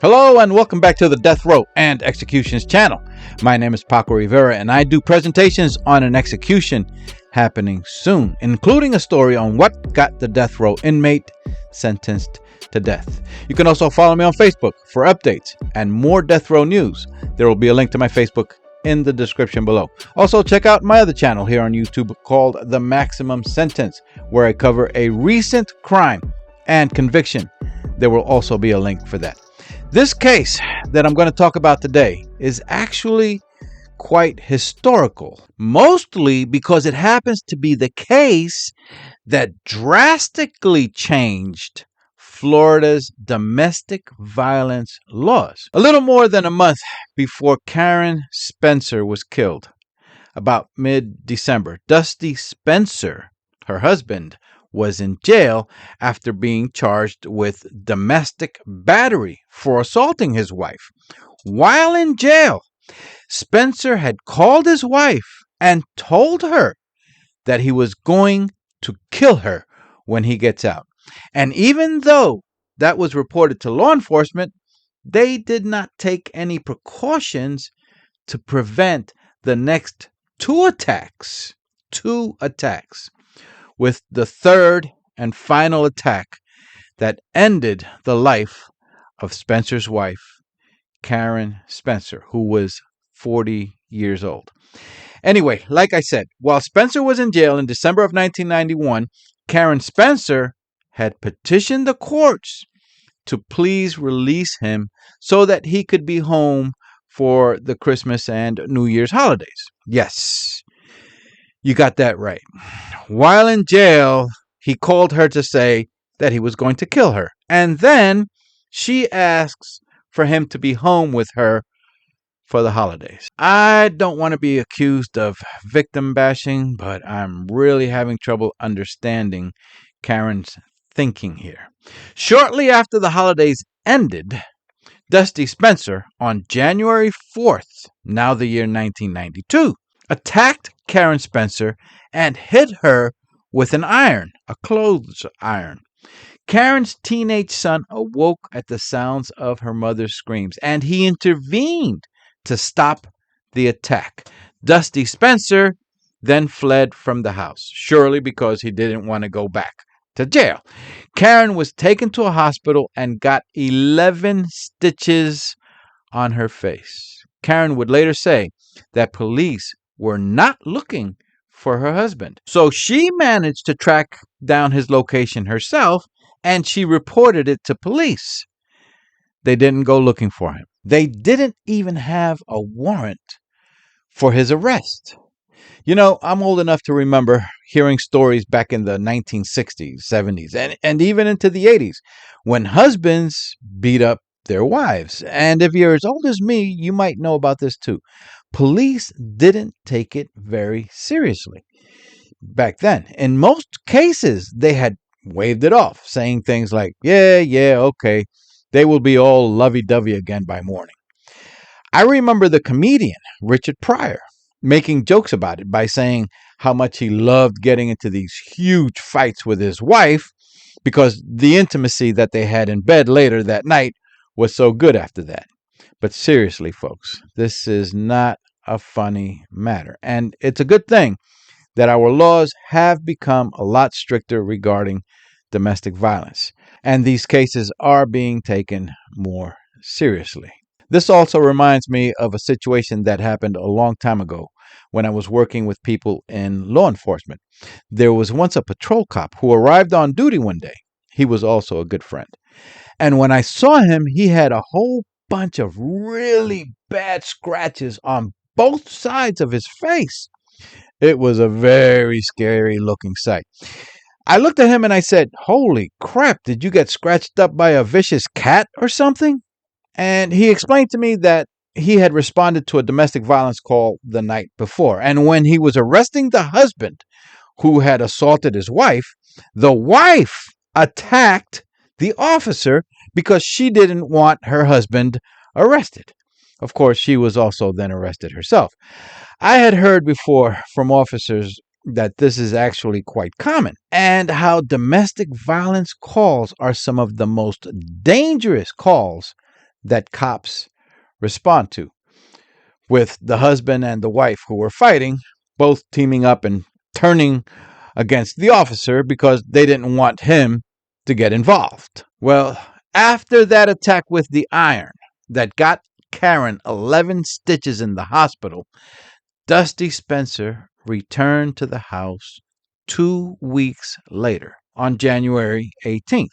Hello and welcome back to the Death Row and Executions channel. My name is Paco Rivera and I do presentations on an execution happening soon, including a story on what got the death row inmate sentenced to death. You can also follow me on Facebook for updates and more death row news. There will be a link to my Facebook in the description below. Also, check out my other channel here on YouTube called The Maximum Sentence, where I cover a recent crime and conviction. There will also be a link for that. This case that I'm going to talk about today is actually quite historical, mostly because it happens to be the case that drastically changed Florida's domestic violence laws. A little more than a month before Karen Spencer was killed, about mid-December, Dusty Spencer, her husband, was in jail after being charged with domestic battery for assaulting his wife. While in jail, Spencer had called his wife and told her that he was going to kill her when he gets out. And even though that was reported to law enforcement, they did not take any precautions to prevent the next two attacks, with the third and final attack that ended the life of Spencer's wife, Karen Spencer, who was 40 years old. Anyway, like I said, while Spencer was in jail in December of 1991, Karen Spencer had petitioned the courts to please release him so that he could be home for the Christmas and New Year's holidays. Yes, you got that right. While in jail, he called her to say that he was going to kill her. And then she asks for him to be home with her for the holidays. I don't want to be accused of victim bashing, but I'm really having trouble understanding Karen's thinking here. Shortly after the holidays ended, Dusty Spencer, on January 4th, now the year 1992, attacked Karen Spencer and hit her with an iron, a clothes iron. Karen's teenage son awoke at the sounds of her mother's screams, and he intervened to stop the attack. Dusty Spencer then fled from the house, surely because he didn't want to go back to jail. Karen was taken to a hospital and got 11 stitches on her face. Karen would later say that police were not looking for her husband. So she managed to track down his location herself, and she reported it to police. They didn't go looking for him. They didn't even have a warrant for his arrest. You know, I'm old enough to remember hearing stories back in the 1960s, 70s, and even into the 80s when husbands beat up their wives. And if you're as old as me, you might know about this too. Police didn't take it very seriously back then. In most cases, they had waved it off, saying things like, yeah, okay, they will be all lovey-dovey again by morning. I remember the comedian Richard Pryor making jokes about it by saying how much he loved getting into these huge fights with his wife because the intimacy that they had in bed later that night was so good after that. But seriously, folks, this is not a funny matter. And it's a good thing that our laws have become a lot stricter regarding domestic violence. And these cases are being taken more seriously. This also reminds me of a situation that happened a long time ago when I was working with people in law enforcement. There was once a patrol cop who arrived on duty one day. He was also a good friend. And when I saw him, he had a whole bunch of really bad scratches on both sides of his face. It was a very scary looking sight. I looked at him and I said, "Holy crap, did you get scratched up by a vicious cat or something?" And he explained to me that he had responded to a domestic violence call the night before. And when he was arresting the husband who had assaulted his wife, the wife attacked the officer because she didn't want her husband arrested. Of course, she was also then arrested herself. I had heard before from officers that this is actually quite common, and how domestic violence calls are some of the most dangerous calls that cops respond to, with the husband and the wife who were fighting, both teaming up and turning against the officer because they didn't want him to get involved. Well, after that attack with the iron that got Karen 11 stitches in the hospital, Dusty Spencer returned to the house 2 weeks later on January 18th,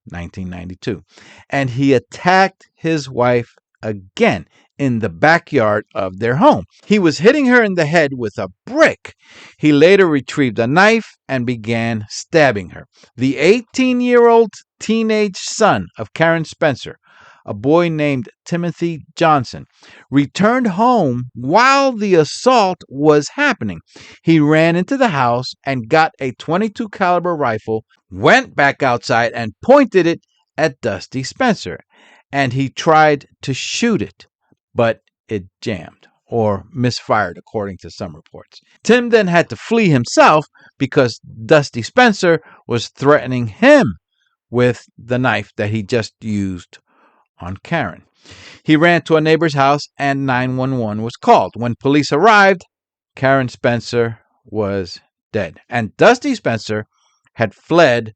1992, and he attacked his wife again in the backyard of their home. He was hitting her in the head with a brick. He later retrieved a knife and began stabbing her. The 18-year-old teenage son of Karen Spencer, a boy named Timothy Johnson, returned home while the assault was happening. He ran into the house and got a .22 caliber rifle, went back outside and pointed it at Dusty Spencer, and he tried to shoot it, but it jammed or misfired, according to some reports. Tim then had to flee himself because Dusty Spencer was threatening him with the knife that he just used on Karen. He ran to a neighbor's house and 911 was called. When police arrived, Karen Spencer was dead, and Dusty Spencer had fled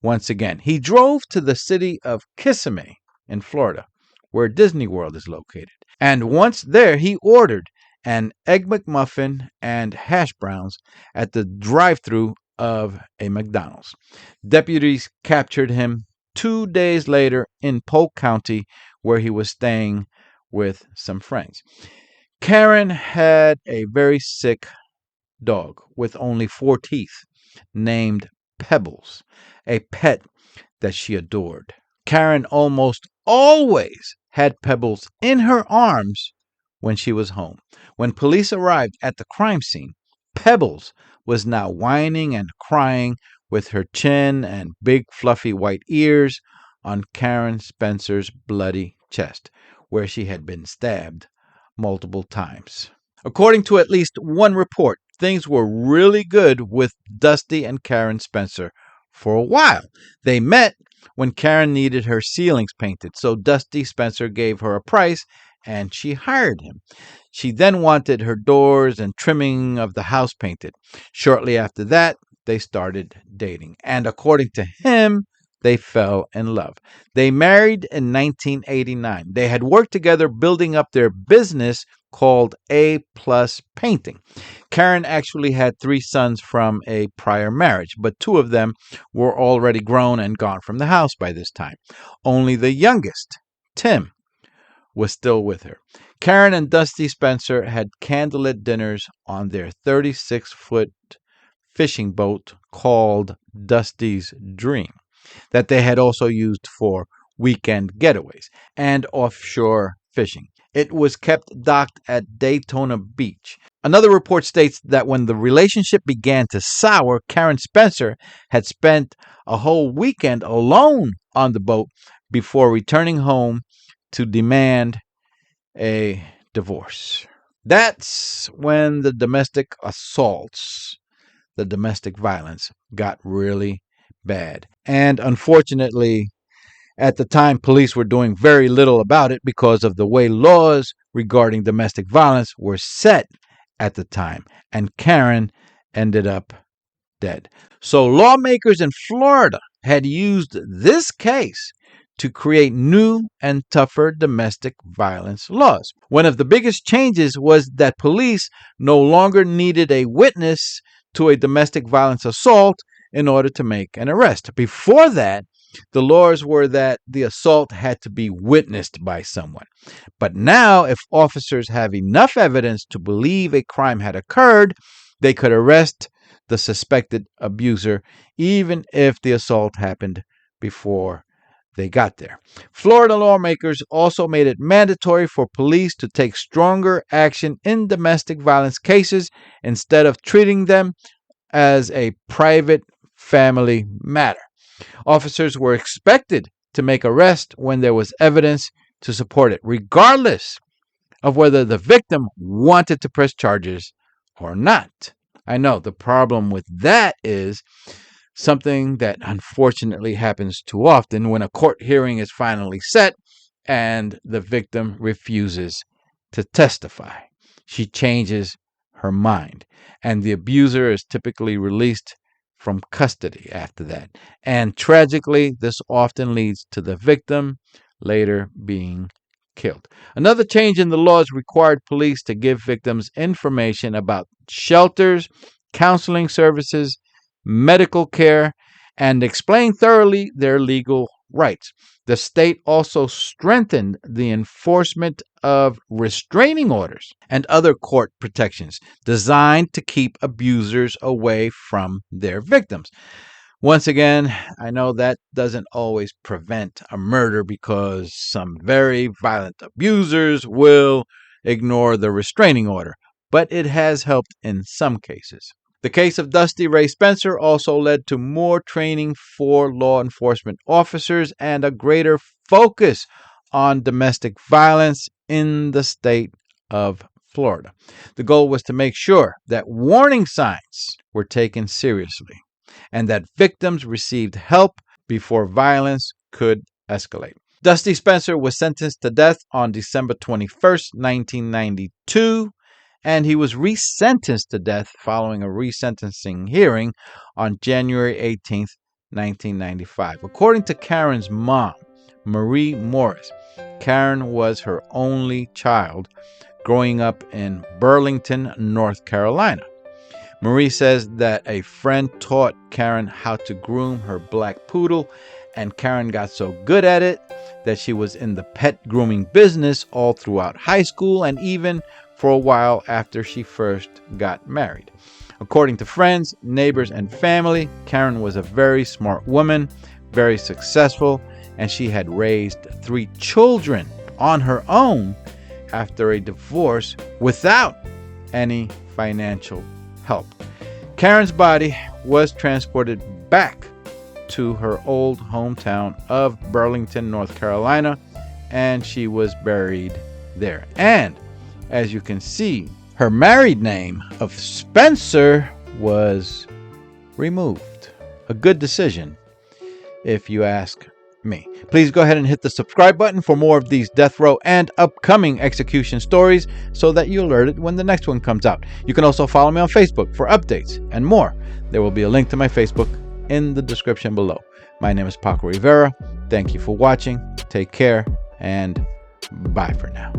once again. He drove to the city of Kissimmee in Florida, where Disney World is located. And once there, he ordered an Egg McMuffin and hash browns at the drive-thru of a McDonald's. Deputies captured him 2 days later in Polk County, where he was staying with some friends. Karen had a very sick dog with only 4 teeth named Pebbles, a pet that she adored. Karen almost always had Pebbles in her arms when she was home. When police arrived at the crime scene, Pebbles was now whining and crying with her chin and big fluffy white ears on Karen Spencer's bloody chest, where she had been stabbed multiple times. According to at least one report, things were really good with Dusty and Karen Spencer for a while. They met when Karen needed her ceilings painted, so Dusty Spencer gave her a price and she hired him. She then wanted her doors and trimming of the house painted. Shortly after that, they started dating, and according to him, they fell in love. They married in 1989. They had worked together building up their business called A Plus Painting. Karen actually had 3 sons from a prior marriage, but 2 of them were already grown and gone from the house by this time. Only the youngest, Tim, was still with her. Karen and Dusty Spencer had candlelit dinners on their 36-foot fishing boat called Dusty's Dream, that they had also used for weekend getaways and offshore fishing. It was kept docked at Daytona Beach. Another report states that when the relationship began to sour, Karen Spencer had spent a whole weekend alone on the boat before returning home to demand a divorce. That's when the domestic assaults, the domestic violence got really bad. And unfortunately, at the time, police were doing very little about it because of the way laws regarding domestic violence were set at the time. And Karen ended up dead. So lawmakers in Florida had used this case to create new and tougher domestic violence laws. One of the biggest changes was that police no longer needed a witness to a domestic violence assault in order to make an arrest. Before that, the laws were that the assault had to be witnessed by someone. But now, if officers have enough evidence to believe a crime had occurred, they could arrest the suspected abuser, even if the assault happened before they got there. Florida lawmakers also made it mandatory for police to take stronger action in domestic violence cases instead of treating them as a private family matter. Officers were expected to make arrests when there was evidence to support it, regardless of whether the victim wanted to press charges or not. I know the problem with that is something that unfortunately happens too often. When a court hearing is finally set, and the victim refuses to testify. She changes her mind, and the abuser is typically released from custody after that. And tragically, this often leads to the victim later being killed. Another change in the laws required police to give victims information about shelters, counseling services, medical care, and explain thoroughly their legal rights. The state also strengthened the enforcement of restraining orders and other court protections designed to keep abusers away from their victims. Once again, I know that doesn't always prevent a murder because some very violent abusers will ignore the restraining order, but it has helped in some cases. The case of Dusty Ray Spencer also led to more training for law enforcement officers and a greater focus on domestic violence in the state of Florida. The goal was to make sure that warning signs were taken seriously and that victims received help before violence could escalate. Dusty Spencer was sentenced to death on December 21st, 1992. And he was resentenced to death following a resentencing hearing on January 18th, 1995. According to Karen's mom, Marie Morris, Karen was her only child growing up in Burlington, North Carolina. Marie says that a friend taught Karen how to groom her black poodle, and Karen got so good at it that she was in the pet grooming business all throughout high school and even for a while after she first got married. According to friends, neighbors, and family, Karen was a very smart woman, very successful, and she had raised 3 children on her own after a divorce without any financial help. Karen's body was transported back to her old hometown of Burlington, North Carolina, and she was buried there. And as you can see, her married name of Spencer was removed. A good decision, if you ask me. Please go ahead and hit the subscribe button for more of these death row and upcoming execution stories so that you're alerted when the next one comes out. You can also follow me on Facebook for updates and more. There will be a link to my Facebook in the description below. My name is Paco Rivera. Thank you for watching. Take care and bye for now.